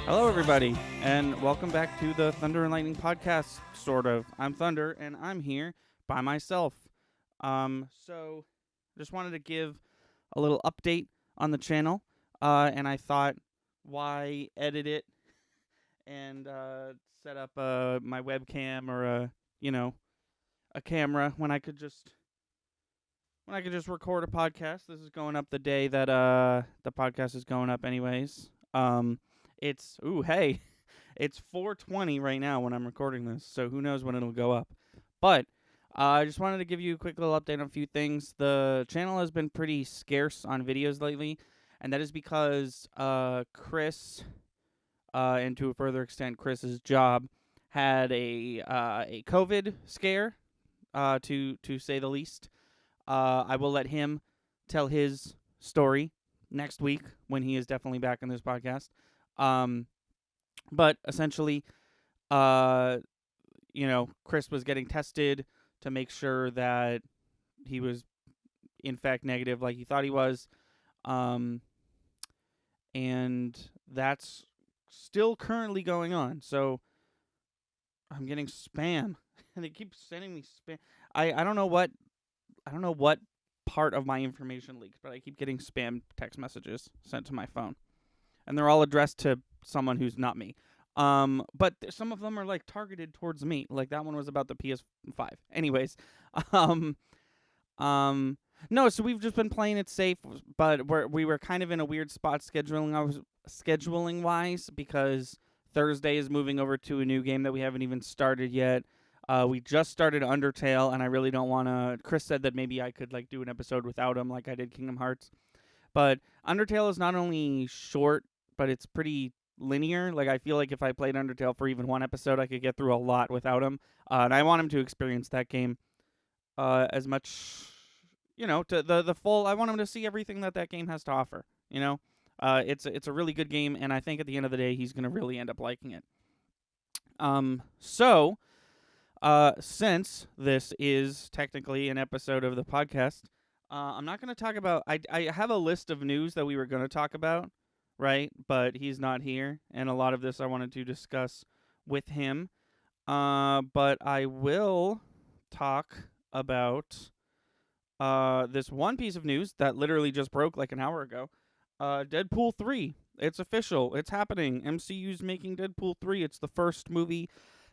Hello, everybody, and welcome back to the Thunder and Lightning podcast. Sort of. I'm Thunder, and I'm here by myself. So just wanted to give a little update on the channel, and I thought, why edit it and set up my webcam or a camera when I could just record a podcast. This is going up the day that the podcast is going up, anyways. It's hey. It's 4:20 right now when I'm recording this, so who knows when it'll go up. But I just wanted to give you a quick little update on a few things. The channel has been pretty scarce on videos lately, and that is because Chris, and to a further extent Chris's job, had a COVID scare, to say the least. I will let him tell his story next week when he is definitely back on this podcast. But essentially, uh, Chris was getting tested to make sure that he was in fact negative like he thought he was. Um, and that's still currently going on. So I'm getting spam. And they keep sending me spam. I don't know what part of my information leaked, but I keep getting spam text messages sent to my phone. And they're all addressed to someone who's not me. But some of them are like targeted towards me. Like that one was about the PS5. Anyways, um, um, no. So we've just been playing it safe, but we were kind of in a weird spot scheduling wise because Thursday is moving over to a new game that we haven't even started yet. We just started Undertale, and I really don't want to. Chris said that maybe I could like do an episode without him, like I did Kingdom Hearts. But Undertale is not only short, but it's pretty linear. Like I feel like if I played Undertale for even one episode, I could get through a lot without him. And I want him to experience that game as much, to the full. I want him to see everything that game has to offer. It's a really good game, and I think at the end of the day, he's gonna really end up liking it. So since this is technically an episode of the podcast, I'm not going to talk about. I have a list of news that we were going to talk about, right? But he's not here, and a lot of this I wanted to discuss with him. But I will talk about this one piece of news that literally just broke like an hour ago. Deadpool 3. It's official. It's happening. MCU's making Deadpool 3. It's the first movie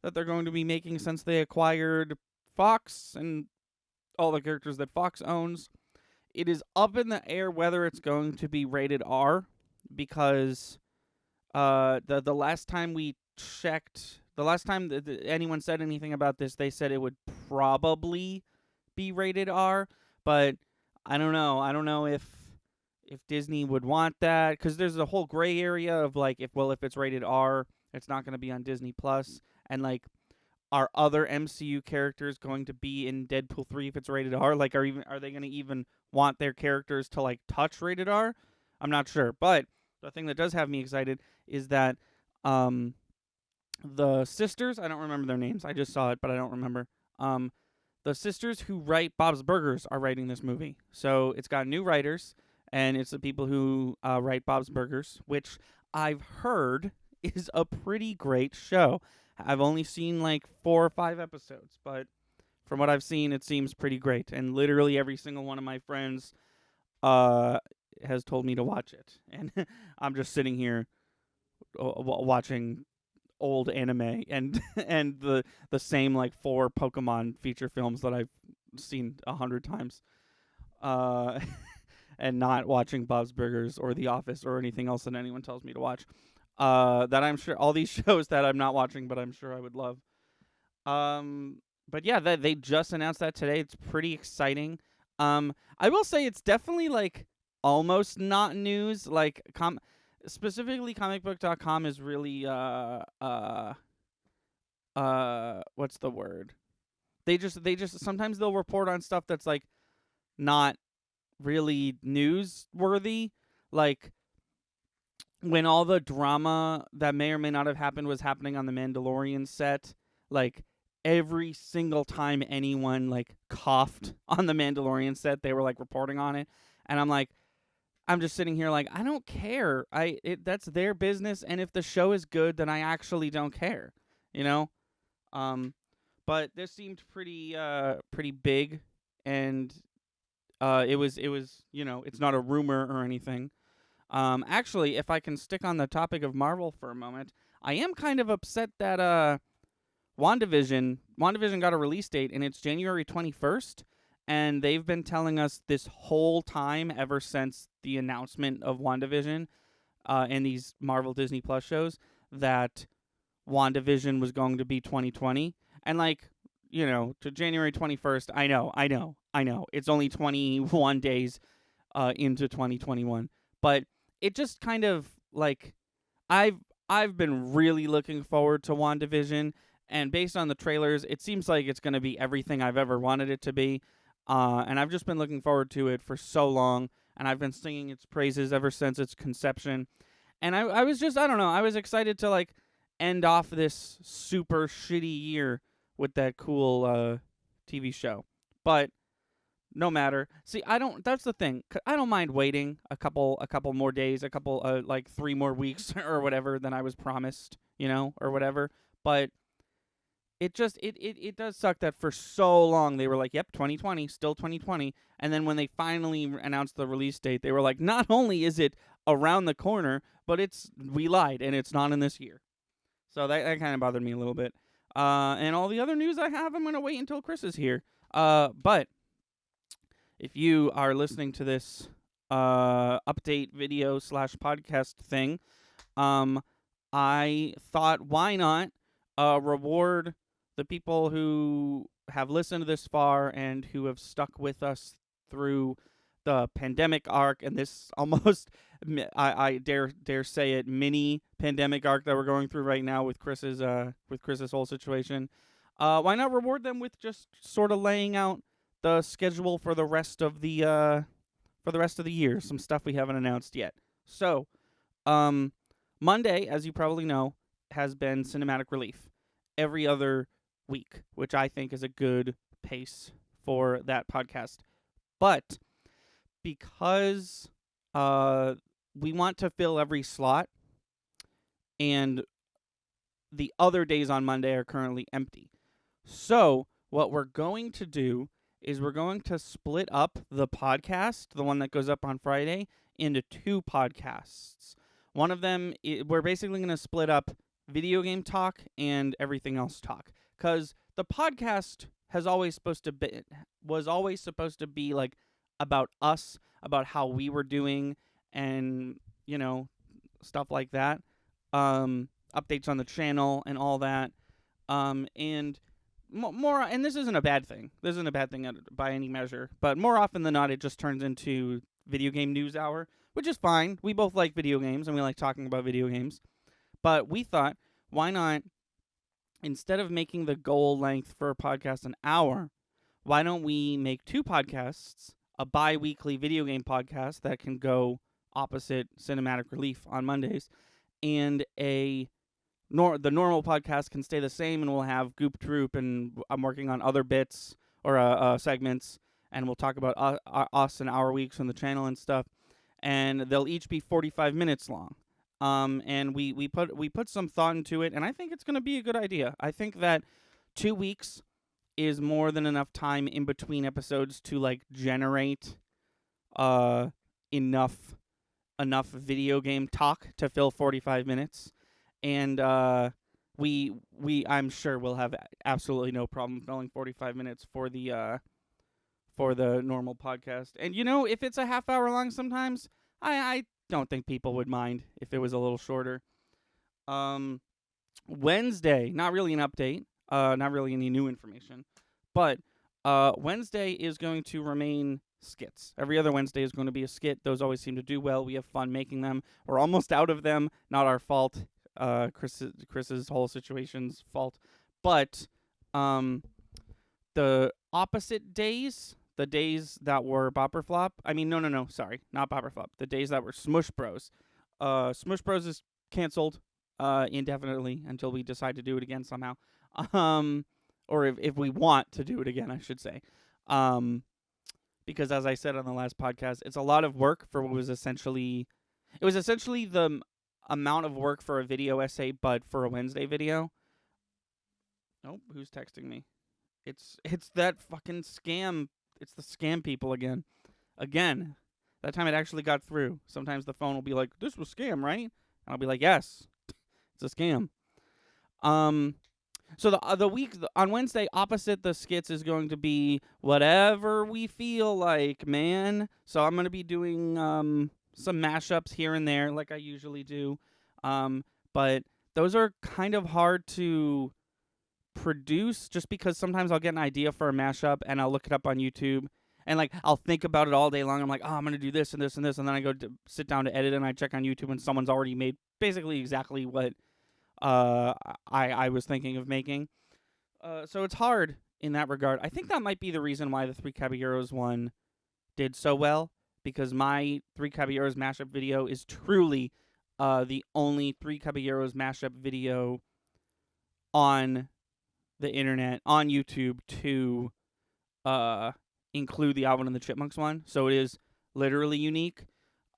that they're going to be making since they acquired Fox and all the characters that Fox owns. It is up in the air whether it's going to be rated R because the last time we checked, the last time anyone said anything about this, they said it would probably be rated R, but I don't know. I don't know if Disney would want that because there's a whole gray area of like if it's rated R, it's not going to be on Disney Plus, and like are other MCU characters going to be in Deadpool 3 if it's rated R? Like are they going to even want their characters to like touch rated R? I'm not sure, but the thing that does have me excited is that the sisters, I don't remember their names. I just saw it, but I don't remember. The sisters who write Bob's Burgers are writing this movie. So it's got new writers, and it's the people who write Bob's Burgers, which I've heard is a pretty great show. I've only seen like 4 or 5 episodes, but from what I've seen, it seems pretty great. And literally every single one of my friends has told me to watch it. And I'm just sitting here watching old anime and and the same like 4 Pokemon feature films that I've seen 100 times. And not watching Bob's Burgers or The Office or anything else that anyone tells me to watch. That I'm sure all these shows that I'm not watching, but I'm sure I would love. But yeah, they just announced that today. It's pretty exciting. I will say it's definitely like almost not news. Like specifically comicbook.com is really what's the word? They just sometimes they'll report on stuff that's like not really newsworthy, like when all the drama that may or may not have happened was happening on the Mandalorian set, like every single time anyone like coughed on the Mandalorian set, they were like reporting on it, and I'm like, I'm just sitting here like, I don't care. That's their business, and if the show is good, then I actually don't care. You know? But this seemed pretty big, and it was it's not a rumor or anything. Actually, if I can stick on the topic of Marvel for a moment, I am kind of upset that WandaVision got a release date, and it's January 21st, and they've been telling us this whole time, ever since the announcement of WandaVision and these Marvel Disney Plus shows, that WandaVision was going to be 2020. And to January 21st, I know. It's only 21 days into 2021. But it just kind of I've been really looking forward to WandaVision, and based on the trailers, it seems like it's going to be everything I've ever wanted it to be. And I've just been looking forward to it for so long, and I've been singing its praises ever since its conception. And I was just, I don't know, I was excited to end off this super shitty year with that cool TV show. But no matter. See, I don't. That's the thing. I don't mind waiting a couple more days, a couple 3 more weeks or whatever than I was promised, or whatever. But it just it does suck that for so long they were like, "Yep, 2020, still 2020," and then when they finally announced the release date, they were like, "Not only is it around the corner, but we lied and it's not in this year." So that kind of bothered me a little bit. And all the other news I have, I'm gonna wait until Chris is here. But if you are listening to this update video / podcast thing, I thought, why not reward the people who have listened this far and who have stuck with us through the pandemic arc and this almost, I dare say it, mini pandemic arc that we're going through right now with Chris's whole situation. Why not reward them with just sort of laying out the schedule for the rest of the year, some stuff we haven't announced yet. So, Monday, as you probably know, has been Cinematic Relief every other week, which I think is a good pace for that podcast. But because we want to fill every slot, and the other days on Monday are currently empty. So, what we're going to do is we're going to split up the podcast, the one that goes up on Friday, into 2 podcasts. One of them, we're basically going to split up video game talk and everything else talk, because the podcast was always supposed to be like about us, about how we were doing, and stuff like that, updates on the channel and all that, and more, and this isn't a bad thing. This isn't a bad thing by any measure, but more often than not, it just turns into video game news hour, which is fine. We both like video games, and we like talking about video games. But we thought, why not, instead of making the goal length for a podcast an hour, why don't we make 2 podcasts, a bi-weekly video game podcast that can go opposite Cinematic Relief on Mondays, and the normal podcast can stay the same, and we'll have Goop Troop, and I'm working on other bits or segments, and we'll talk about us and our weeks on the channel and stuff, and they'll each be 45 minutes long. And we put some thought into it, and I think it's going to be a good idea. I think that 2 weeks is more than enough time in between episodes to generate enough video game talk to fill 45 minutes. And I'm sure we'll have absolutely no problem filling 45 minutes for the normal podcast. And if it's a half hour long sometimes, I don't think people would mind if it was a little shorter. Wednesday, not really an update, not really any new information, but Wednesday is going to remain skits. Every other Wednesday is going to be a skit. Those always seem to do well. We have fun making them. We're almost out of them. Not our fault. Chris's whole situation's fault. But the opposite days, the days that were Bopper Flop, sorry, not Bopper Flop, the days that were Smush Bros. Smush Bros is canceled indefinitely until we decide to do it again somehow. Or if we want to do it again, I should say. because, as I said on the last podcast, it's a lot of work for what was essentially the amount of work for a video essay, but for a Wednesday video. Nope, who's texting me? It's that fucking scam. It's the scam people again. Again. That time it actually got through. Sometimes the phone will be like, "This was scam, right?" And I'll be like, "Yes, it's a scam." So the week on Wednesday, opposite the skits, is going to be whatever we feel like, man. So I'm gonna be doing some mashups here and there, like I usually do. But those are kind of hard to produce, just because sometimes I'll get an idea for a mashup and I'll look it up on YouTube. And, like, I'll think about it all day long. I'm like, oh, I'm going to do this and this and this. And then I go to sit down to edit, and I check on YouTube, and someone's already made basically exactly what I was thinking of making. So it's hard in that regard. I think that might be the reason why the Three Caballeros one did so well, because my Three Caballeros mashup video is truly the only Three Caballeros mashup video on the internet, on YouTube, to include the Alvin and the Chipmunks one, so it is literally unique.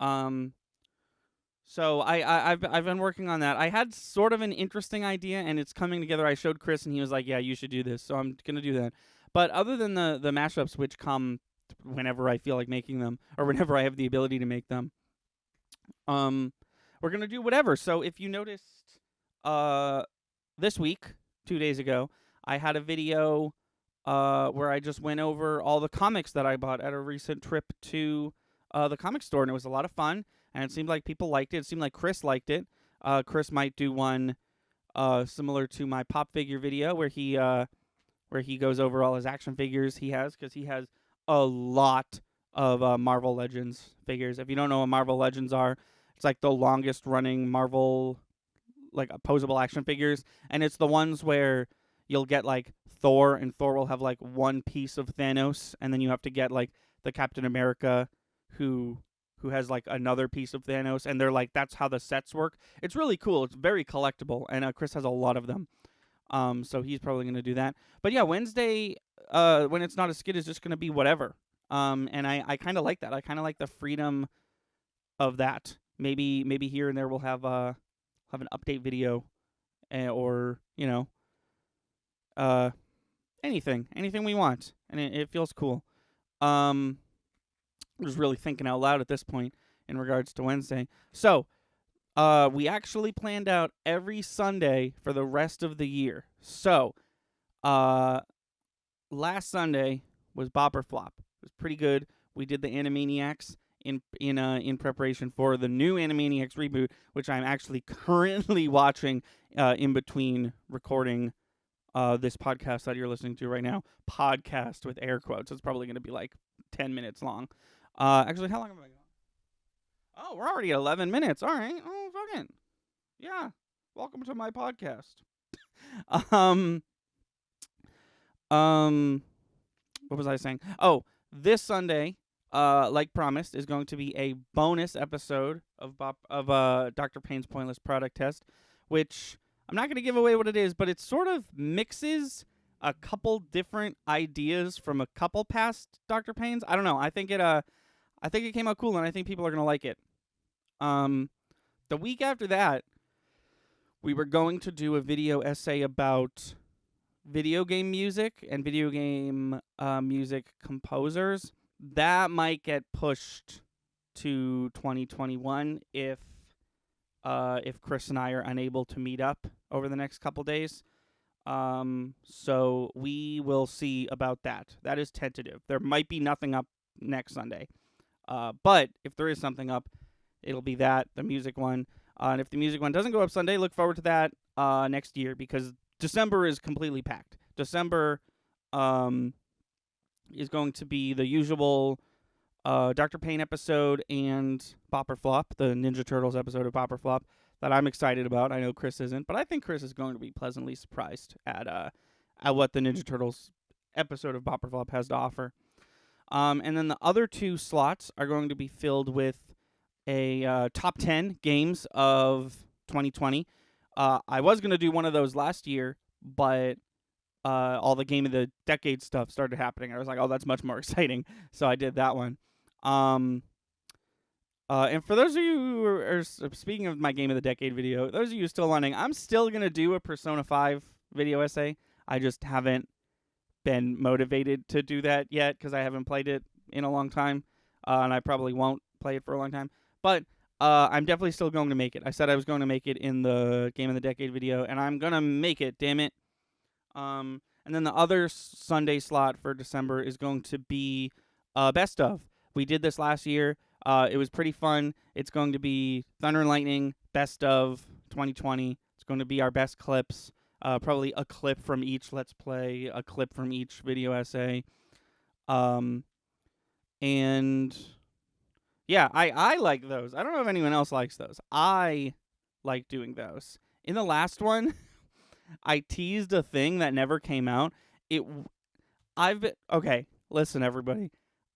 So I've been working on that. I had sort of an interesting idea, and it's coming together. I showed Chris, and he was like, "Yeah, you should do this." So I'm gonna do that. But other than the mashups, which come whenever I feel like making them, or whenever I have the ability to make them, we're gonna do whatever. So if you noticed, this week, 2 days ago, I had a video where I just went over all the comics that I bought at a recent trip to the comic store, and it was a lot of fun, and it seemed like people liked it. It seemed like Chris liked it. Chris might do one similar to my pop figure video, where he goes over all his action figures he has, because he has a lot of Marvel Legends figures. If you don't know what Marvel Legends are, it's like the longest running Marvel, like, opposable action figures, and it's the ones where you'll get, like, Thor, and Thor will have, like, one piece of Thanos, and then you have to get, like, the Captain America who has, like, another piece of Thanos, and they're like, that's how the sets work. It's really cool. It's very collectible, and Chris has a lot of them. So he's probably going to do that. But yeah, Wednesday, when it's not a skit, is just going to be whatever. And I kind of like that. I kind of like the freedom of that. Maybe here and there we'll have an update video, or, you know, anything we want, and it feels cool. I'm just really thinking out loud at this point in regards to Wednesday. So, we actually planned out every Sunday for the rest of the year. So, last Sunday was Bop or Flop. It was pretty good. We did the Animaniacs in preparation for the new Animaniacs reboot, which I'm actually currently watching in between recording this podcast that you're listening to right now. Podcast with air quotes. It's probably going to be like 10 minutes long. Actually, how long have I gone? Oh, we're already at 11 minutes. All right. Oh, fucking. Yeah. Welcome to my podcast. What was I saying? Oh, this Sunday, like promised, is going to be a bonus episode of Dr. Payne's Pointless Product Test, which I'm not going to give away what it is, but it sort of mixes a couple different ideas from a couple past Dr. Payne's. I don't know. I think it came out cool, and I think people are going to like it. The week after that, we were going to do a video essay about video game music and video game music composers. That might get pushed to 2021 if Chris and I are unable to meet up over the next couple days. So we will see about that. That is tentative. There might be nothing up next Sunday. But if there is something up, it'll be the music one. And if the music one doesn't go up Sunday, look forward to that next year, because December is completely packed. December is going to be the usual Dr. Payne episode and Bop or Flop, the Ninja Turtles episode of Bop or Flop, that I'm excited about. I know Chris isn't, but I think Chris is going to be pleasantly surprised at what the Ninja Turtles episode of Bop or Flop has to offer. And then the other two slots are going to be filled with a top 10 games of 2020. I was going to do one of those last year, but all the Game of the Decade stuff started happening. I was like, oh, that's much more exciting. So I did that one. And for those of you who are speaking of my Game of the Decade video, those of you still wondering, I'm still going to do a Persona 5 video essay. I just haven't been motivated to do that yet because I haven't played it in a long time. And I probably won't play it for a long time. But I'm definitely still going to make it. I said I was going to make it in the Game of the Decade video, and I'm going to make it, damn it. And then the other Sunday slot for December is going to be Best Of. We did this last year. It was pretty fun. It's going to be Thunder and Lightning, Best Of 2020. It's going to be our best clips. Probably a clip from each Let's Play, a clip from each video essay. And yeah, I like those. I don't know if anyone else likes those. I like doing those. In the last one, I teased a thing that never came out. Okay, listen everybody.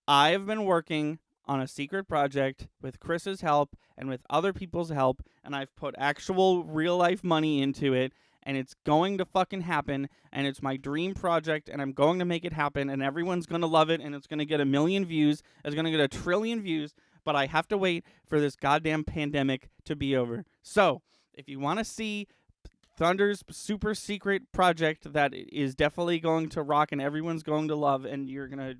I've been working on a secret project with Chris's help and with other people's help, and I've put actual real life money into it, and it's going to fucking happen, and it's my dream project, and I'm going to make it happen, and everyone's going to love it, and it's going to get 1 million views, it's going to get 1 trillion views, but I have to wait for this goddamn pandemic to be over. So, if you want to see Thunder's super secret project that is definitely going to rock and everyone's going to love, and you're going to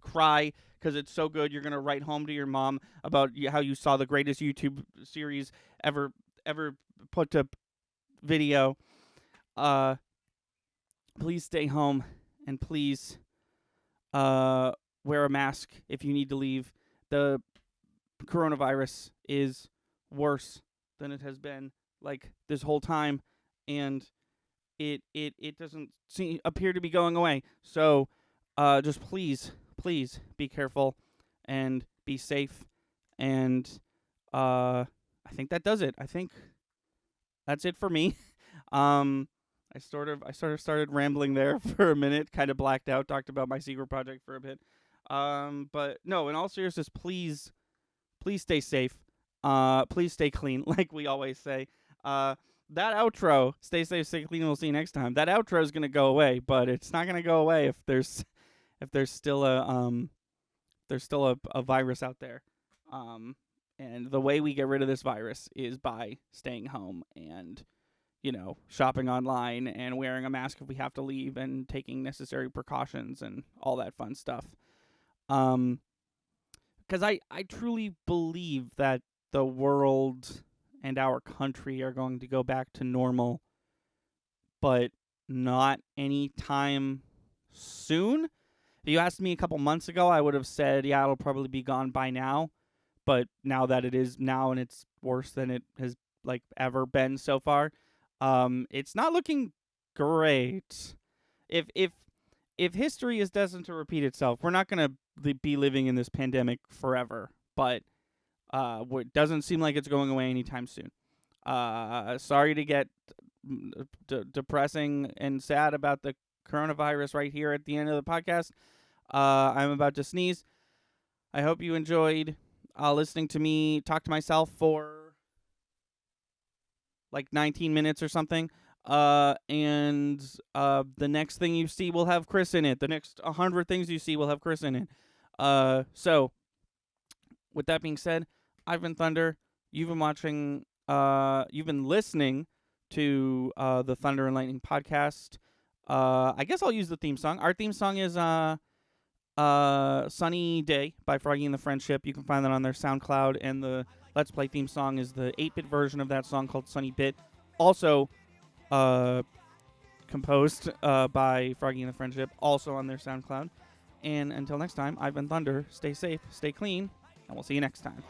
cry because it's so good, you're going to write home to your mom about how you saw the greatest YouTube series ever put to video. Please stay home, and please wear a mask if you need to leave. The coronavirus is worse than it has been like this whole time, and it doesn't appear to be going away. So just please be careful and be safe. And I think that does it. I think that's it for me. I sort of started rambling there for a minute, kind of blacked out, talked about my secret project for a bit. But no, in all seriousness, please stay safe. Please stay clean, like we always say. That outro, stay safe, stay clean, we'll see you next time. That outro is going to go away, but it's not going to go away if there's still a virus out there. And the way we get rid of this virus is by staying home and, shopping online and wearing a mask if we have to leave and taking necessary precautions and all that fun stuff. Because I truly believe that the world and our country are going to go back to normal, but not anytime soon. If you asked me a couple months ago, I would have said, yeah, it'll probably be gone by now. But now that it is now and it's worse than it has ever been so far, it's not looking great. If history is destined to repeat itself, we're not going to be living in this pandemic forever. But it doesn't seem like it's going away anytime soon. Sorry to get depressing and sad about the coronavirus right here at the end of the podcast. I'm about to sneeze. I hope you enjoyed listening to me talk to myself for 19 minutes or something. And the next thing you see will have Chris in it. The next 100 things you see will have Chris in it. So, with that being said, I've been Thunder. You've been listening to the Thunder and Lightning podcast. I guess I'll use the theme song. Our theme song is Sunny Day by Froggy and the Friendship. You can find that on their SoundCloud, and the Let's Play theme song is the 8-bit version of that song called Sunny Bit. Also composed by Froggy and the Friendship, also on their SoundCloud. And until next time, I've been Thunder. Stay safe, stay clean, and we'll see you next time.